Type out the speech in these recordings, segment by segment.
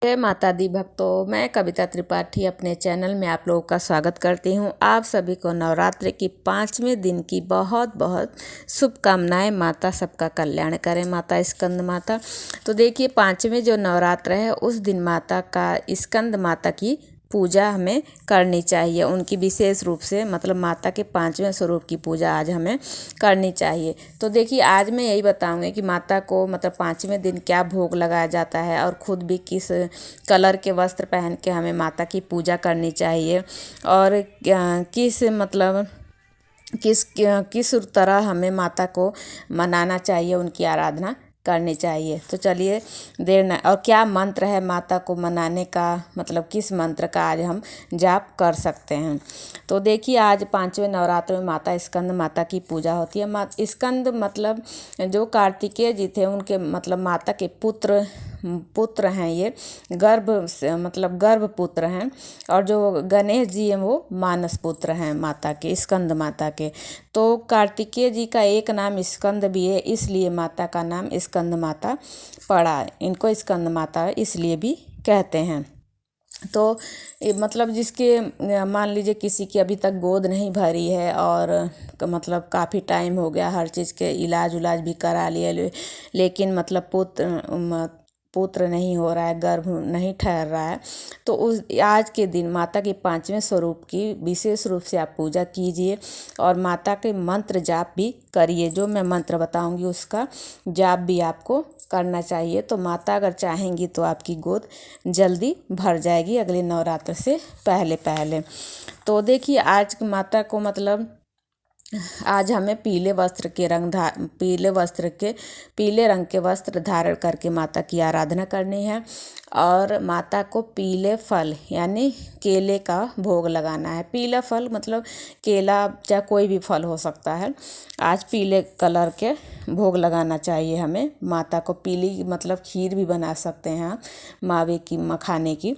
जय माता दी भक्तों, मैं कविता त्रिपाठी अपने चैनल में आप लोगों का स्वागत करती हूं। आप सभी को नवरात्रि की 5वें दिन की बहुत बहुत शुभकामनाएं। माता सबका कल्याण करें, माता स्कंद माता। तो देखिए 5वें जो नवरात्र है उस दिन माता का स्कंद माता की पूजा हमें करनी चाहिए। उनकी विशेष रूप से मतलब माता के 5वें स्वरूप की पूजा आज हमें करनी चाहिए। तो देखिए आज मैं यही बताऊंगी कि माता को मतलब 5वें दिन क्या भोग लगाया जाता है और ख़ुद भी किस कलर के वस्त्र पहन के हमें माता की पूजा करनी चाहिए और किस मतलब किस तरह हमें माता को मनाना चाहिए, उनकी आराधना करनी चाहिए। तो चलिए देर न और क्या मंत्र है माता को मनाने का, मतलब किस मंत्र का आज हम जाप कर सकते हैं। तो देखिए आज 5वें नवरात्र में माता स्कंद माता की पूजा होती है। स्कंद मतलब जो कार्तिकेय जी थे उनके मतलब माता के पुत्र हैं, ये मतलब गर्भ पुत्र हैं। और जो गणेश जी हैं वो मानस पुत्र हैं माता के, स्कंद माता के। तो कार्तिकेय जी का एक नाम स्कंद भी है, इसलिए माता का नाम स्कंद माता पड़ा। इनको स्कंद माता इसलिए भी कहते हैं। तो मतलब जिसके मान लीजिए किसी की अभी तक गोद नहीं भरी है और मतलब काफ़ी टाइम हो गया, हर चीज़ के इलाज उलाज भी करा लिए, लेकिन मतलब पुत्र नहीं हो रहा है, गर्भ नहीं ठहर रहा है, तो उस आज के दिन माता के 5वें स्वरूप की विशेष रूप से आप पूजा कीजिए और माता के मंत्र जाप भी करिए। जो मैं मंत्र बताऊंगी उसका जाप भी आपको करना चाहिए। तो माता अगर चाहेंगी तो आपकी गोद जल्दी भर जाएगी अगले नवरात्र से पहले। तो देखिए आज माता को मतलब आज हमें पीले रंग के वस्त्र धारण करके माता की आराधना करनी है और माता को पीले फल यानी केले का भोग लगाना है। पीला फल मतलब केला चाहे कोई भी फल हो सकता है। आज पीले कलर के भोग लगाना चाहिए हमें माता को। पीली मतलब खीर भी बना सकते हैं मावे की, मखाने की।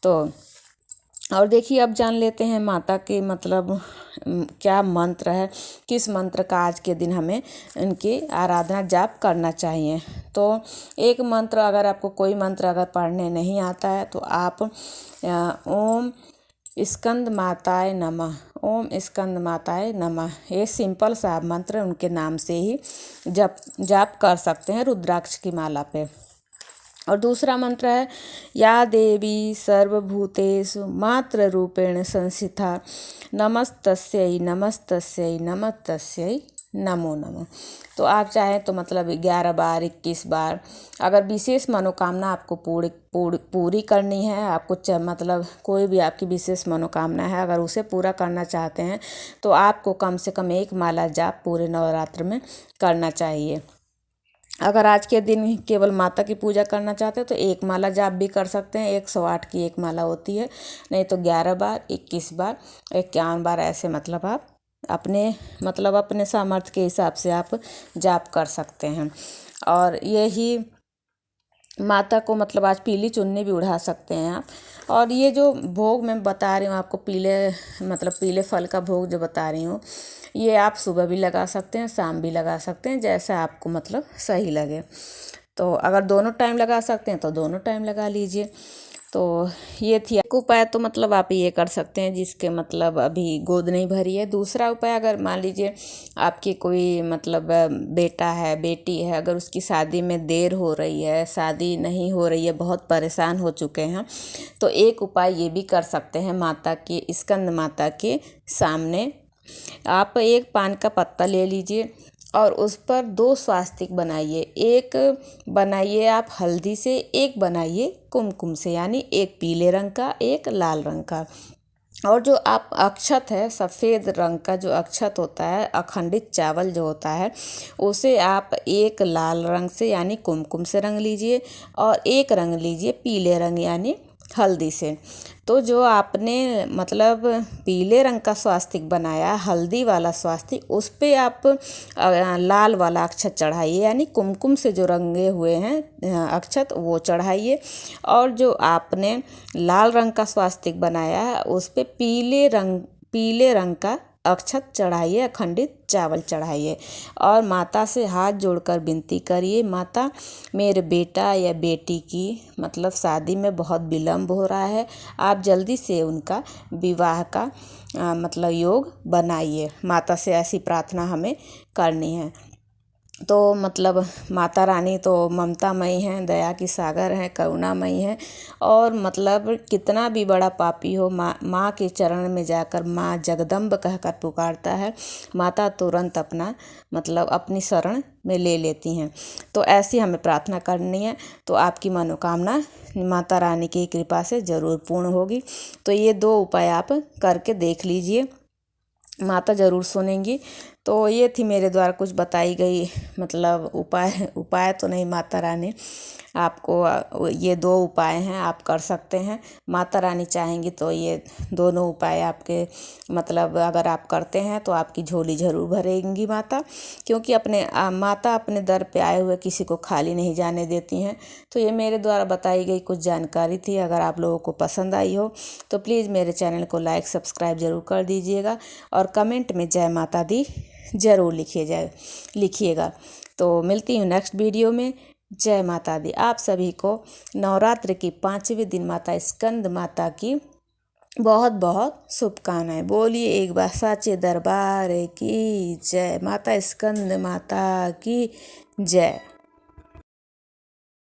तो और देखिए अब जान लेते हैं माता के मतलब क्या मंत्र है, किस मंत्र का आज के दिन हमें इनकी आराधना जाप करना चाहिए। तो एक मंत्र, अगर आपको कोई मंत्र अगर पढ़ने नहीं आता है तो आप ओम स्कंद माताय नमः, ओम स्कंद माताय नमः, ये सिंपल सा मंत्र उनके नाम से ही जाप कर सकते हैं रुद्राक्ष की माला पे। और दूसरा मंत्र है या देवी सर्वभूतेषु मात्र रूपेण संस्थिता नमस्तस्यै नमस्तस्यै नमस्तस्यै नमो नमः। तो आप चाहें तो मतलब 11 बार 21 बार, अगर विशेष मनोकामना आपको पूरी करनी है, आपको मतलब कोई भी आपकी विशेष मनोकामना है अगर उसे पूरा करना चाहते हैं तो आपको कम से कम 1 माला जाप पूरे नवरात्र में करना चाहिए। अगर आज के दिन केवल माता की पूजा करना चाहते हैं तो 1 माला जाप भी कर सकते हैं। 108 की 1 माला होती है, नहीं तो 11 बार 21 बार 51 बार ऐसे मतलब आप अपने सामर्थ्य के हिसाब से आप जाप कर सकते हैं। और यही माता को मतलब आज पीली चुन्नी भी उड़ा सकते हैं आप। और ये जो भोग मैं बता रही हूँ आपको, पीले फल का भोग जो बता रही हूँ, ये आप सुबह भी लगा सकते हैं, शाम भी लगा सकते हैं, जैसा आपको मतलब सही लगे। तो अगर दोनों टाइम लगा सकते हैं तो दोनों टाइम लगा लीजिए। तो ये थी एक उपाय। तो मतलब आप ये कर सकते हैं जिसके मतलब अभी गोद नहीं भरी है। दूसरा उपाय, अगर मान लीजिए आपकी कोई मतलब बेटा है, बेटी है, अगर उसकी शादी में देर हो रही है, शादी नहीं हो रही है, बहुत परेशान हो चुके हैं, तो एक उपाय ये भी कर सकते हैं। माता के स्कंद माता के सामने आप एक पान का पत्ता ले लीजिए और उस पर 2 स्वास्तिक बनाइए। एक बनाइए आप हल्दी से, एक बनाइए कुमकुम से, यानी एक पीले रंग का एक लाल रंग का। और जो आप अक्षत है, सफ़ेद रंग का जो अक्षत होता है, अखंडित चावल जो होता है, उसे आप एक लाल रंग से यानी कुमकुम से रंग लीजिए और एक रंग लीजिए पीले रंग यानी हल्दी से। तो जो आपने मतलब पीले रंग का स्वास्तिक बनाया, हल्दी वाला स्वास्तिक, उस पे आप लाल वाला अक्षत चढ़ाइए, यानी कुमकुम से जो रंगे हुए हैं अक्षत वो चढ़ाइए। और जो आपने लाल रंग का स्वास्तिक बनाया है उस पे पीले रंग का अक्षत चढ़ाइए, अखंडित चावल चढ़ाइए और माता से हाथ जोड़कर विनती करिए, माता मेरे बेटा या बेटी की मतलब शादी में बहुत विलम्ब हो रहा है, आप जल्दी से उनका विवाह का मतलब योग बनाइए। माता से ऐसी प्रार्थना हमें करनी है। तो मतलब माता रानी तो ममतामयी हैं, दया की सागर हैं, करुणामयी हैं और मतलब कितना भी बड़ा पापी हो माँ के चरण में जाकर माँ जगदम्ब कहकर पुकारता है, माता तुरंत अपना मतलब अपनी शरण में ले लेती हैं। तो ऐसी हमें प्रार्थना करनी है, तो आपकी मनोकामना माता रानी की कृपा से ज़रूर पूर्ण होगी। तो ये 2 उपाय आप करके देख लीजिए, माता ज़रूर सुनेंगी। तो ये थी मेरे द्वारा कुछ बताई गई मतलब उपाय तो नहीं, माता रानी आपको ये 2 उपाय हैं, आप कर सकते हैं। माता रानी चाहेंगी तो ये दोनों उपाय आपके मतलब अगर आप करते हैं तो आपकी झोली ज़रूर भरेंगी माता, क्योंकि माता अपने दर पे आए हुए किसी को खाली नहीं जाने देती हैं। तो ये मेरे द्वारा बताई गई कुछ जानकारी थी। अगर आप लोगों को पसंद आई हो तो प्लीज़ मेरे चैनल को लाइक सब्सक्राइब ज़रूर कर दीजिएगा और कमेंट में जय माता दी ज़रूर लिखिएगा। तो मिलती हूँ नेक्स्ट वीडियो में। जय माता दी। आप सभी को नवरात्र की 5वें दिन माता स्कंद माता की बहुत बहुत शुभकामनाएं। बोलिए एक बार साचे दरबार की जय, माता स्कंद माता की जय।